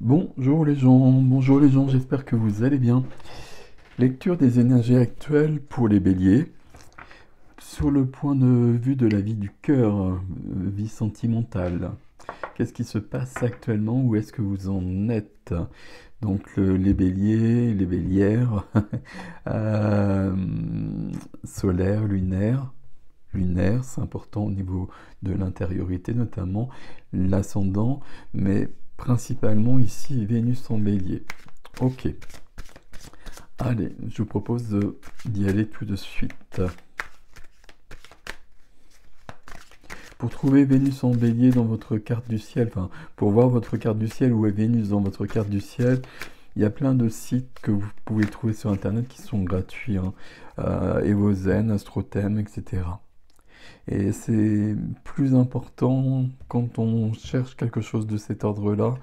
Bonjour les gens, j'espère que vous allez bien. Lecture des énergies actuelles pour les béliers. Sur le point de vue de la vie du cœur, vie sentimentale. Qu'est-ce qui se passe actuellement? Où est-ce que vous en êtes? Donc les béliers, les bélières, euh, solaire, lunaire. Lunaire, c'est important au niveau de l'intériorité, notamment l'ascendant, mais principalement ici Vénus en bélier. Ok, allez, je vous propose d'y aller tout de suite. Pour trouver Vénus en bélier dans votre carte du ciel, enfin, pour voir votre carte du ciel, où est Vénus dans votre carte du ciel, il y a plein de sites que vous pouvez trouver sur Internet qui sont gratuits, hein. Evozen, Astrothème, etc. Et c'est plus important quand on cherche quelque chose de cet ordre-là,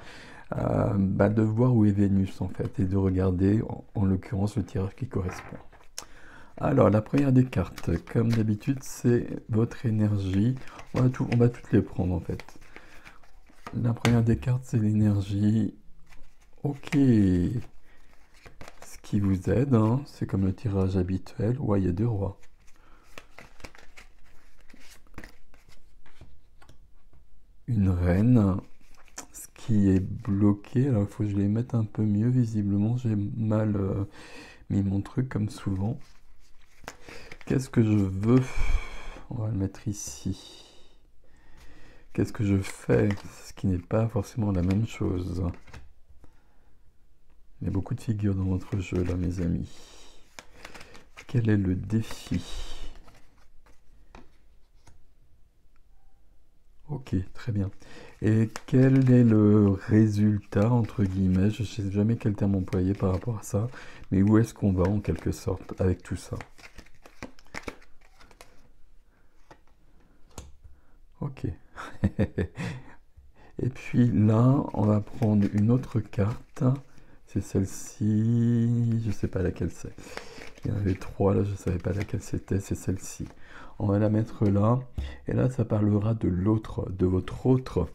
de voir où est Vénus en fait, et de regarder en l'occurrence le tirage qui correspond. Alors la première des cartes, comme d'habitude, c'est votre énergie. On va toutes les prendre en fait. La première des cartes, c'est l'énergie. Ok. Ce qui vous aide, hein, c'est comme le tirage habituel. Ouais, il y a deux rois. Une reine. Ce qui est bloqué, alors il faut que je les mette un peu mieux. Visiblement, j'ai mal mis mon truc comme souvent. Qu'est-ce que je veux? On va le mettre ici. Qu'est-ce que je fais? Ce qui n'est pas forcément la même chose. Il y a beaucoup de figures dans votre jeu là, mes amis. Quel est le défi? Ok, très bien. Et quel est le résultat, entre guillemets? Je ne sais jamais quel terme employer par rapport à ça, mais où est-ce qu'on va en quelque sorte avec tout ça? Ok. Et puis là, on va prendre une autre carte. C'est celle-ci. Je ne sais pas laquelle c'est. Il y en avait trois là, je ne savais pas laquelle c'était. C'est celle-ci. On va la mettre là. Et là, ça parlera de l'autre, de votre autre.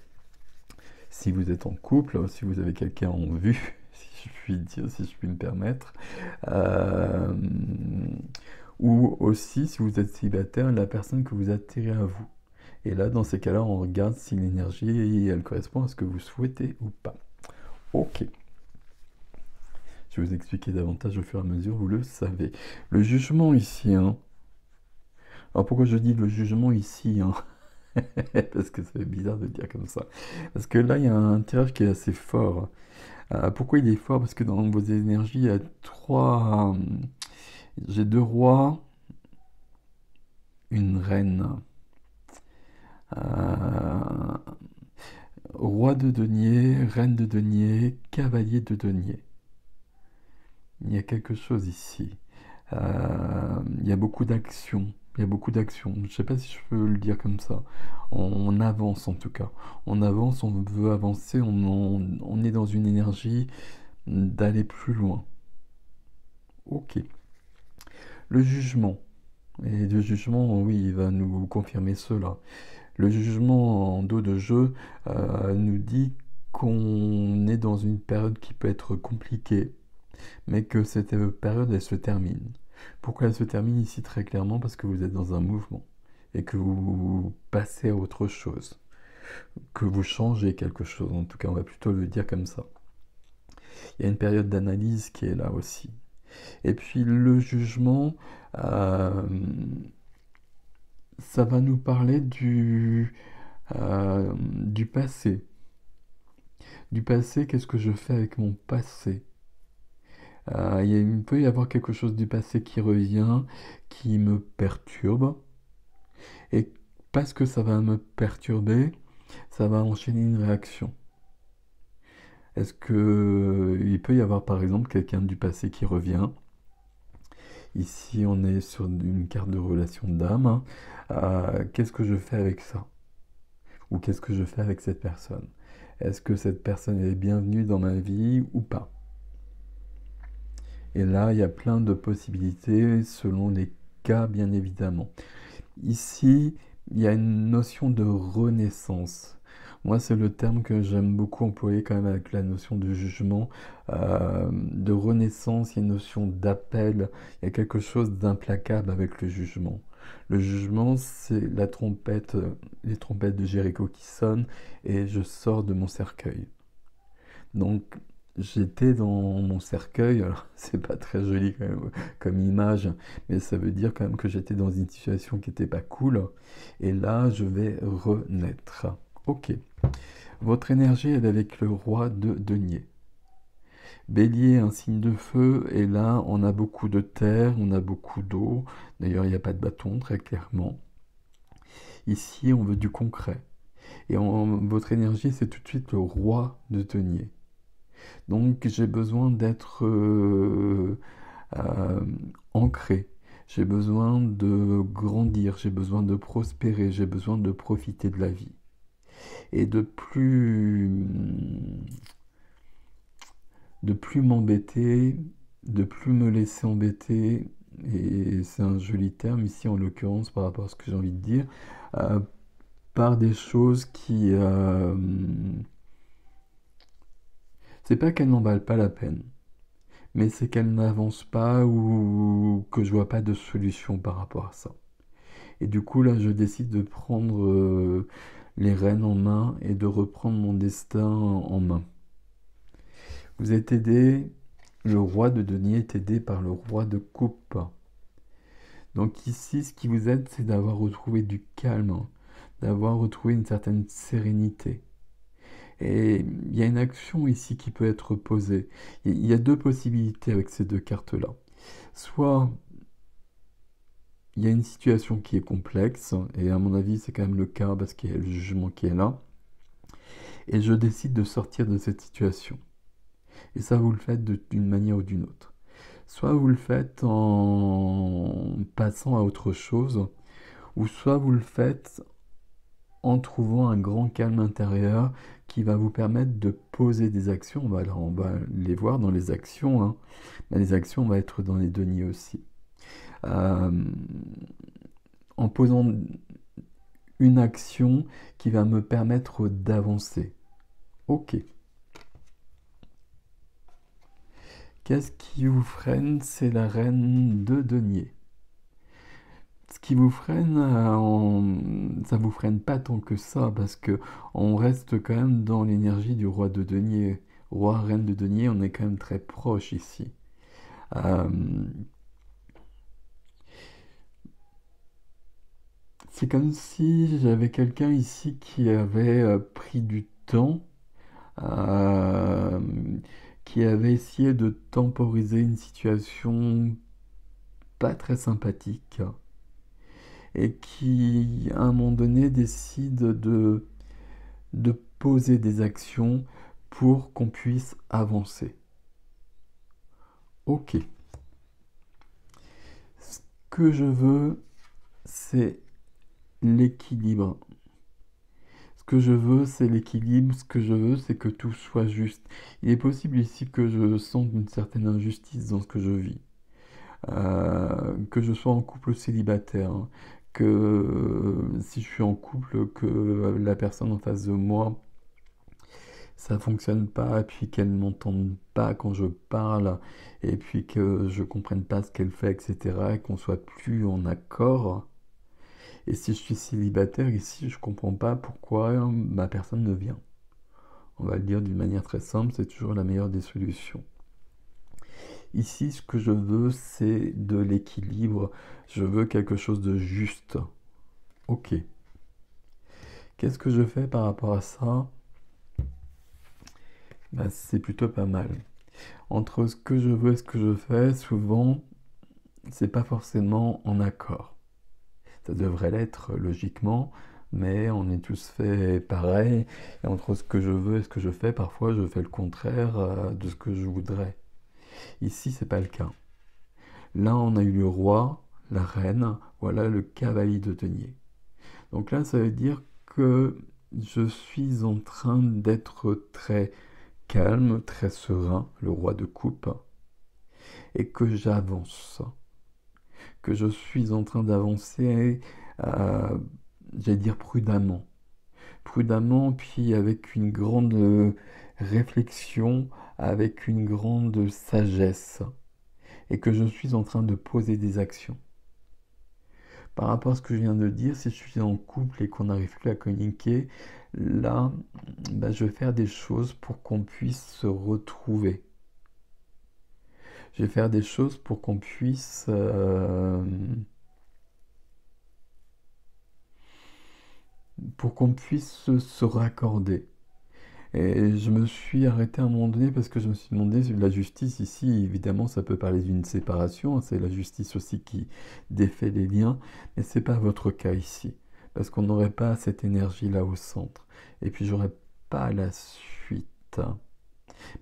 Si vous êtes en couple, si vous avez quelqu'un en vue, si je puis dire, si je puis me permettre. Euh, ou aussi, si vous êtes célibataire, la personne que vous attirez à vous. Et là, dans ces cas-là, on regarde si l'énergie, elle correspond à ce que vous souhaitez ou pas. Ok. Je vais vous expliquer davantage au fur et à mesure, vous le savez. Le jugement ici, hein. Alors pourquoi je dis le jugement ici, hein? Parce que c'est bizarre de dire comme ça. Parce que là, il y a un tirage qui est assez fort. Pourquoi il est fort? Parce que dans vos énergies, il y a trois... J'ai deux rois, une reine. Euh, Roi de denier, reine de denier, cavalier de denier. Il y a quelque chose ici. Il y a beaucoup d'actions. Il y a beaucoup d'actions. Je ne sais pas si je peux le dire comme ça. On avance en tout cas. On avance, on veut avancer, on est dans une énergie d'aller plus loin. Ok. Le jugement. Et le jugement, oui, il va nous confirmer cela. Le jugement en dos de jeu nous dit qu'on est dans une période qui peut être compliquée, mais que cette période, elle se termine. Pourquoi elle se termine ici très clairement? Parce que vous êtes dans un mouvement et que vous passez à autre chose, que vous changez quelque chose, en tout cas on va plutôt le dire comme ça. Il y a une période d'analyse qui est là aussi. Et puis le jugement, euh, ça va nous parler du passé. Du passé, qu'est-ce que je fais avec mon passé? Il peut y avoir quelque chose du passé qui revient, qui me perturbe. Et parce que ça va me perturber, ça va enchaîner une réaction. Est-ce que il peut y avoir par exemple quelqu'un du passé qui revient? Ici, on est sur une carte de relation d'âme, hein. Qu'est-ce que je fais avec ça? Ou qu'est-ce que je fais avec cette personne? Est-ce que cette personne est bienvenue dans ma vie ou pas? Et là, il y a plein de possibilités selon les cas, bien évidemment. Ici, il y a une notion de renaissance. Moi, c'est le terme que j'aime beaucoup employer quand même avec la notion de jugement, de renaissance, il y a une notion d'appel, il y a quelque chose d'implacable avec le jugement. Le jugement, c'est la trompette, les trompettes de Jéricho qui sonnent et je sors de mon cercueil. Donc, j'étais dans mon cercueil, alors c'est pas très joli quand même, comme image, mais ça veut dire quand même que j'étais dans une situation qui n'était pas cool, et là, je vais renaître. Ok. Votre énergie, elle est avec le roi de denier. Bélier, un signe de feu, et là, on a beaucoup de terre, on a beaucoup d'eau. D'ailleurs, il n'y a pas de bâton, très clairement. Ici, on veut du concret. Et votre énergie, c'est tout de suite le roi de denier. Donc, j'ai besoin d'être euh, ancré. J'ai besoin de grandir, j'ai besoin de prospérer, j'ai besoin de profiter de la vie. Et de plus m'embêter, de plus me laisser embêter, et c'est un joli terme ici en l'occurrence par rapport à ce que j'ai envie de dire, euh, par des choses qui... c'est pas qu'elles n'en valent pas la peine, mais c'est qu'elles n'avancent pas ou que je vois pas de solution par rapport à ça. Et du coup là je décide de prendre les rênes en main et de reprendre mon destin en main. Vous êtes aidé, le roi de denier est aidé par le roi de coupe. Donc ici, ce qui vous aide, c'est d'avoir retrouvé du calme, d'avoir retrouvé une certaine sérénité. Et il y a une action ici qui peut être posée. Il y a deux possibilités avec ces deux cartes-là. Soit il y a une situation qui est complexe, et à mon avis, c'est quand même le cas parce qu'il y a le jugement qui est là, et je décide de sortir de cette situation. Et ça, vous le faites d'une manière ou d'une autre. Soit vous le faites en passant à autre chose, ou soit vous le faites en trouvant un grand calme intérieur qui va vous permettre de poser des actions. On va les voir dans les actions, hein. Mais les actions vont être dans les deniers aussi. Euh, en posant une action qui va me permettre d'avancer. Ok. Qu'est-ce qui vous freine? C'est la reine de denier. Ce qui vous freine, ça vous freine pas tant que ça, parce que on reste quand même dans l'énergie du roi de denier. Roi, reine de denier, on est quand même très proche ici. Euh, c'est comme si j'avais quelqu'un ici qui avait pris du temps, euh, qui avait essayé de temporiser une situation pas très sympathique, et qui, à un moment donné, décide de poser des actions pour qu'on puisse avancer. Ok. Ce que je veux, c'est l'équilibre. Ce que je veux, c'est l'équilibre. Ce que je veux, c'est que tout soit juste. Il est possible ici que je sente une certaine injustice dans ce que je vis. Que je sois en couple ou célibataire, hein. Que si je suis en couple, que la personne en face de moi ça fonctionne pas, et puis qu'elle ne m'entende pas quand je parle, et puis que je comprenne pas ce qu'elle fait, etc., et qu'on soit plus en accord. Et si je suis célibataire ici, je comprends pas pourquoi ma personne ne vient. On va le dire d'une manière très simple, c'est toujours la meilleure des solutions. Ici, ce que je veux, c'est de l'équilibre. Je veux quelque chose de juste. Ok. Qu'est-ce que je fais par rapport à ça? Bah, c'est plutôt pas mal. Entre ce que je veux et ce que je fais, souvent, c'est pas forcément en accord. Ça devrait l'être logiquement, mais on est tous faits pareil. Et entre ce que je veux et ce que je fais, parfois je fais le contraire de ce que je voudrais. Ici, c'est pas le cas. Là, on a eu le roi, la reine, voilà le cavalier de denier. Donc là, ça veut dire que je suis en train d'être très calme, très serein, le roi de coupe, et que j'avance, que je suis en train d'avancer, euh, j'allais dire prudemment. prudemment, puis avec une grande réflexion, avec une grande sagesse, et que je suis en train de poser des actions. Par rapport à ce que je viens de dire, si je suis en couple et qu'on n'arrive plus à communiquer, là, je vais faire des choses pour qu'on puisse se retrouver. Je vais faire des choses pour qu'on puisse se raccorder. Et je me suis arrêté à un moment donné parce que je me suis demandé, la justice ici, évidemment, ça peut parler d'une séparation, hein, c'est la justice aussi qui défait les liens, mais c'est pas votre cas ici, parce qu'on n'aurait pas cette énergie-là au centre, et puis j'aurais pas la suite.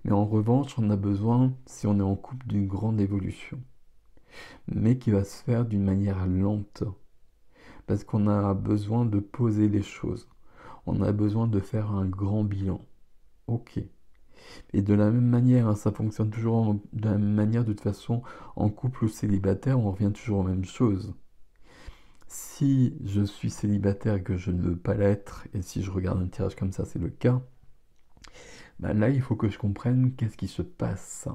Mais en revanche, on a besoin, si on est en couple, d'une grande évolution, mais qui va se faire d'une manière lente, parce qu'on a besoin de poser les choses, on a besoin de faire un grand bilan. Ok. Et de la même manière, hein, ça fonctionne toujours de la même manière, de toute façon, en couple ou célibataire, on revient toujours aux mêmes choses. Si je suis célibataire et que je ne veux pas l'être, et si je regarde un tirage comme ça, c'est le cas, là, il faut que je comprenne qu'est-ce qui se passe.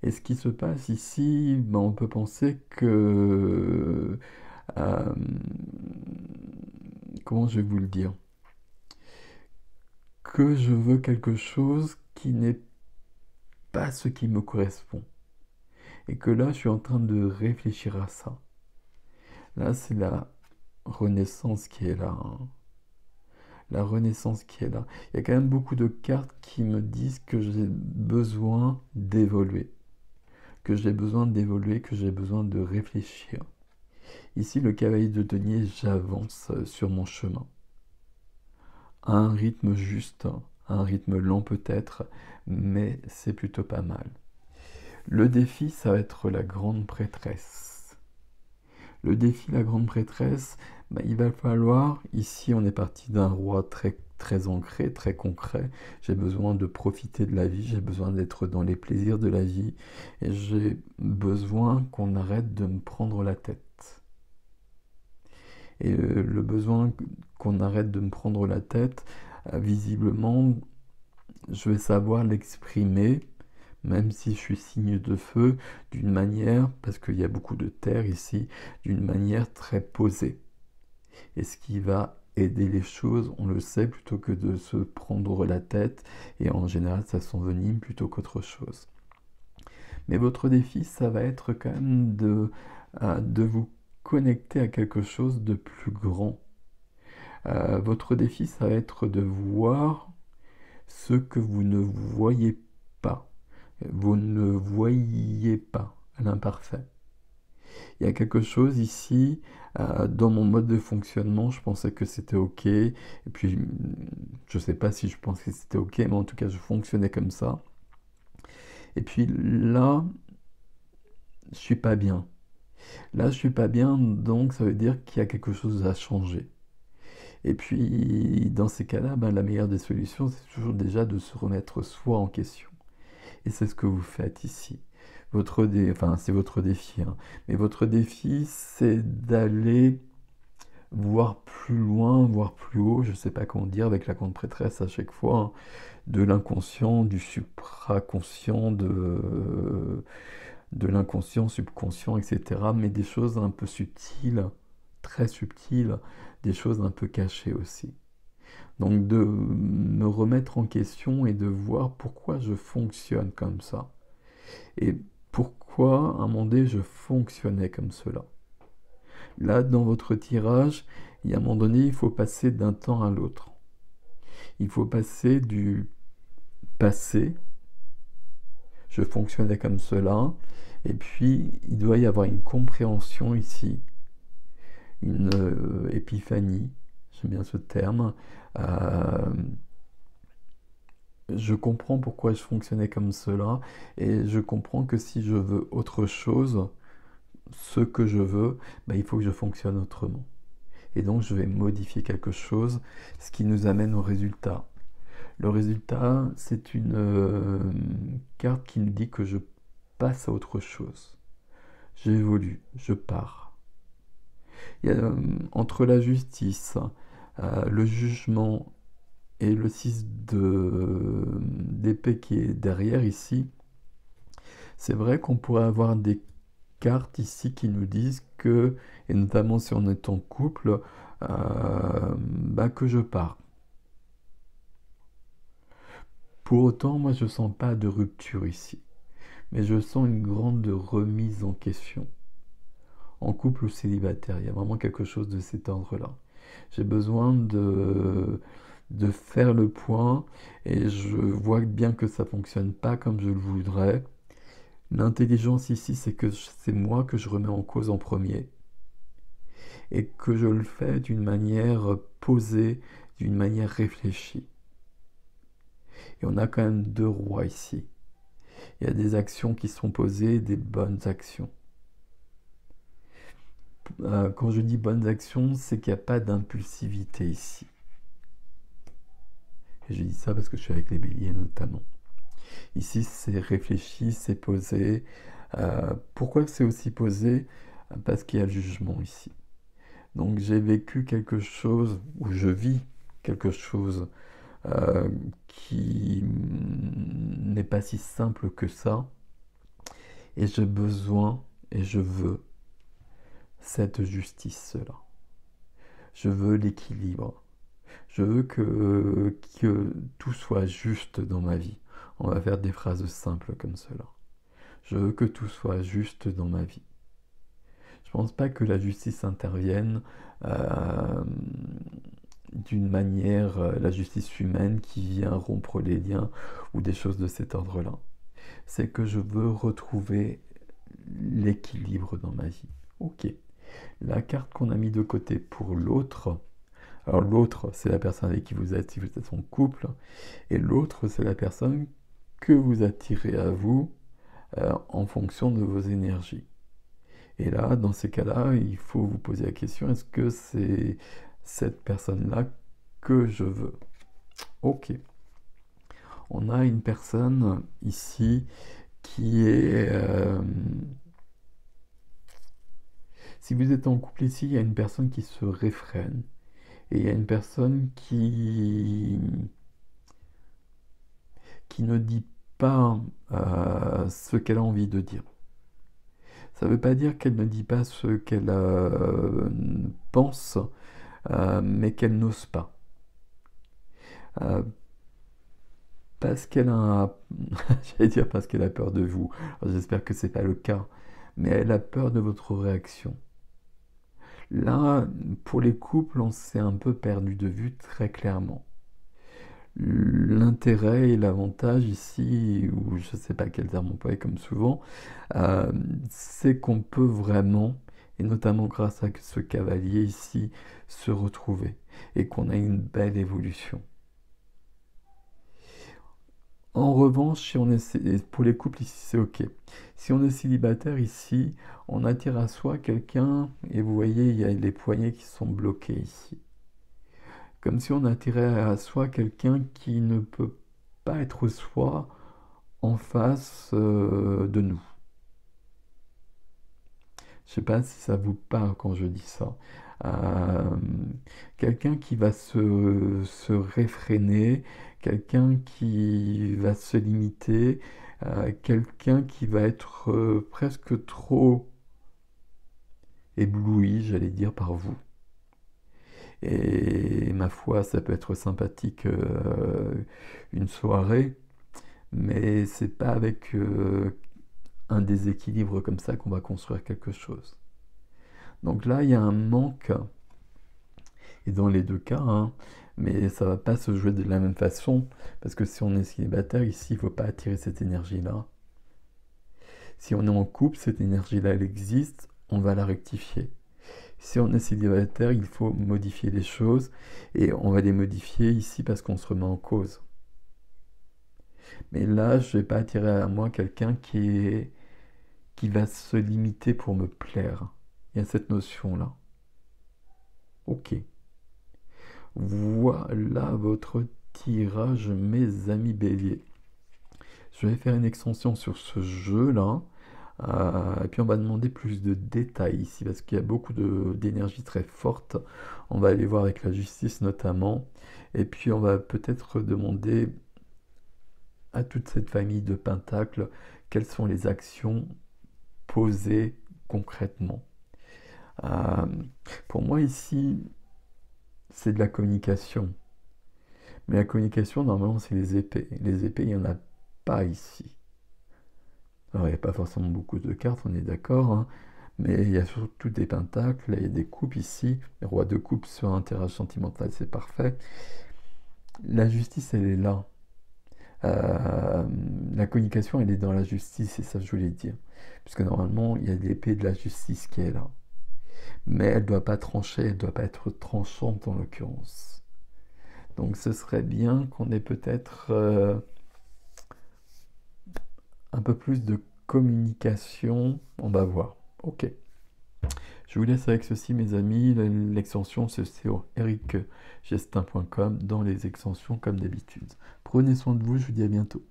Et ce qui se passe ici, on peut penser que... euh, comment je vais vous le dire? Que je veux quelque chose qui n'est pas ce qui me correspond. Et que là, je suis en train de réfléchir à ça. Là, c'est la renaissance qui est là, hein. La renaissance qui est là. Il y a quand même beaucoup de cartes qui me disent que j'ai besoin d'évoluer. Que j'ai besoin d'évoluer, que j'ai besoin de réfléchir. Ici, le cavalier de denier, j'avance sur mon chemin. À un rythme juste, à un rythme lent peut-être, mais c'est plutôt pas mal. Le défi, ça va être la grande prêtresse. Le défi, la grande prêtresse, il va falloir, ici on est parti d'un roi très, très ancré, très concret. J'ai besoin de profiter de la vie, j'ai besoin d'être dans les plaisirs de la vie, et j'ai besoin qu'on arrête de me prendre la tête. Et le besoin qu'on arrête de me prendre la tête, visiblement, je vais savoir l'exprimer, même si je suis signe de feu, d'une manière, parce qu'il y a beaucoup de terre ici, d'une manière très posée. Et ce qui va aider les choses, on le sait, plutôt que de se prendre la tête, et en général ça s'envenime plutôt qu'autre chose. Mais votre défi, ça va être quand même de vous connecter à quelque chose de plus grand. Votre défi, ça va être de voir ce que vous ne voyez pas. Vous ne voyez pas l'imparfait. Il y a quelque chose ici, dans mon mode de fonctionnement, je pensais que c'était ok, et puis je ne sais pas si je pensais que c'était ok, mais en tout cas je fonctionnais comme ça. Et puis là, je suis pas bien. Là, je suis pas bien, donc ça veut dire qu'il y a quelque chose à changer. Et puis, dans ces cas-là, la meilleure des solutions, c'est toujours déjà de se remettre soi en question. Et c'est ce que vous faites ici. Enfin, c'est votre défi, hein. Mais votre défi, c'est d'aller voir plus loin, voir plus haut, je ne sais pas comment dire, avec la grande prêtresse à chaque fois, hein, de l'inconscient, du supraconscient, de l'inconscient, subconscient, etc. Mais des choses un peu subtiles, très subtiles, des choses un peu cachées aussi. Donc de me remettre en question et de voir pourquoi je fonctionne comme ça. Et pourquoi, à un moment donné, je fonctionnais comme cela. Là, dans votre tirage, il y a un moment donné, il faut passer d'un temps à l'autre. Il faut passer du passé, je fonctionnais comme cela, et puis il doit y avoir une compréhension ici, une épiphanie, j'aime bien ce terme. Je comprends pourquoi je fonctionnais comme cela, et je comprends que si je veux autre chose, ce que je veux, il faut que je fonctionne autrement. Et donc je vais modifier quelque chose, ce qui nous amène au résultat. Le résultat, c'est une carte qui nous dit que je passe à autre chose. J'évolue, je pars. Il y a, entre la justice, Le jugement et le 6 d'épée qui est derrière ici, c'est vrai qu'on pourrait avoir des cartes ici qui nous disent que, et notamment si on est en couple, que je pars. Pour autant, moi je sens pas de rupture ici, mais je sens une grande remise en question. En couple ou célibataire, il y a vraiment quelque chose de cet ordre-là. J'ai besoin de faire le point et je vois bien que ça fonctionne pas comme je le voudrais. L'intelligence ici, c'est que c'est moi que je remets en cause en premier et que je le fais d'une manière posée, d'une manière réfléchie. Et on a quand même deux rois ici. Il y a des actions qui sont posées, des bonnes actions. Quand je dis bonnes actions, c'est qu'il n'y a pas d'impulsivité ici. Et je dis ça parce que je suis avec les béliers notamment. Ici, c'est réfléchi, c'est posé. Pourquoi c'est aussi posé? Parce qu'il y a le jugement ici. Donc j'ai vécu quelque chose, ou je vis quelque chose qui n'est pas si simple que ça. Et j'ai besoin et je veux cette justice-là. Je veux l'équilibre. Je veux que tout soit juste dans ma vie. On va faire des phrases simples comme cela. Je veux que tout soit juste dans ma vie. Je pense pas que la justice intervienne d'une manière, la justice humaine qui vient rompre les liens ou des choses de cet ordre-là. C'est que je veux retrouver l'équilibre dans ma vie. Ok. La carte qu'on a mis de côté pour l'autre, alors l'autre c'est la personne avec qui vous êtes si vous êtes en couple, et l'autre c'est la personne que vous attirez à vous en fonction de vos énergies. Et là, dans ces cas-là, il faut vous poser la question, est-ce que c'est cette personne-là que je veux? Ok. On a une personne ici qui est... si vous êtes en couple ici, il y a une personne qui se réfrène. Et il y a une personne qui ne dit pas ce qu'elle a envie de dire. Ça ne veut pas dire qu'elle ne dit pas ce qu'elle pense, mais qu'elle n'ose pas. Parce qu'elle a... J'allais dire parce qu'elle a peur de vous. J'espère que ce n'est pas le cas. Mais elle a peur de votre réaction. Là, pour les couples, on s'est un peu perdu de vue très clairement. L'intérêt et l'avantage ici, ou je ne sais pas quel terme employer comme souvent, c'est qu'on peut vraiment, et notamment grâce à ce cavalier ici, se retrouver et qu'on a une belle évolution. En revanche, si on est, pour les couples ici, c'est ok. Si on est célibataire ici, on attire à soi quelqu'un, et vous voyez, il y a les poignets qui sont bloqués ici. Comme si on attirait à soi quelqu'un qui ne peut pas être soi en face de nous. Je ne sais pas si ça vous parle quand je dis ça. Quelqu'un qui va se réfréner, quelqu'un qui va se limiter, quelqu'un qui va être presque trop ébloui, j'allais dire, par vous. Et ma foi, ça peut être sympathique une soirée, mais c'est pas avec un déséquilibre comme ça qu'on va construire quelque chose. Donc là, il y a un manque, et dans les deux cas, hein, mais ça va pas se jouer de la même façon, parce que si on est célibataire ici, il faut pas attirer cette énergie-là. Si on est en couple, cette énergie-là, elle existe, on va la rectifier. Si on est célibataire, il faut modifier les choses, et on va les modifier ici parce qu'on se remet en cause. Mais là, je ne vais pas attirer à moi quelqu'un qui va se limiter pour me plaire. Il y a cette notion-là. Ok. Voilà votre tirage, mes amis béliers. Je vais faire une extension sur ce jeu-là. Et puis on va demander plus de détails ici, parce qu'il y a beaucoup d'énergie très forte. On va aller voir avec la justice notamment. Et puis on va peut-être demander à toute cette famille de pentacles quelles sont les actions posées concrètement. Euh, pour moi ici, c'est de la communication. Mais la communication, normalement, c'est les épées. Les épées, il n'y en a pas ici. Alors, il n'y a pas forcément beaucoup de cartes, on est d'accord, hein, mais il y a surtout des pentacles, il y a des coupes ici. Le roi de coupe sur un tirage sentimental, c'est parfait. La justice, elle est là. Euh, la communication, elle est dans la justice, c'est ça que je voulais dire. Puisque normalement, il y a l'épée de la justice qui est là. Mais elle ne doit pas trancher, elle ne doit pas être tranchante en l'occurrence. Donc ce serait bien qu'on ait peut-être un peu plus de communication. On va voir. Ok. Je vous laisse avec ceci, mes amis. L'extension, c'est sur ericgestin.com dans les extensions comme d'habitude. Prenez soin de vous, je vous dis à bientôt.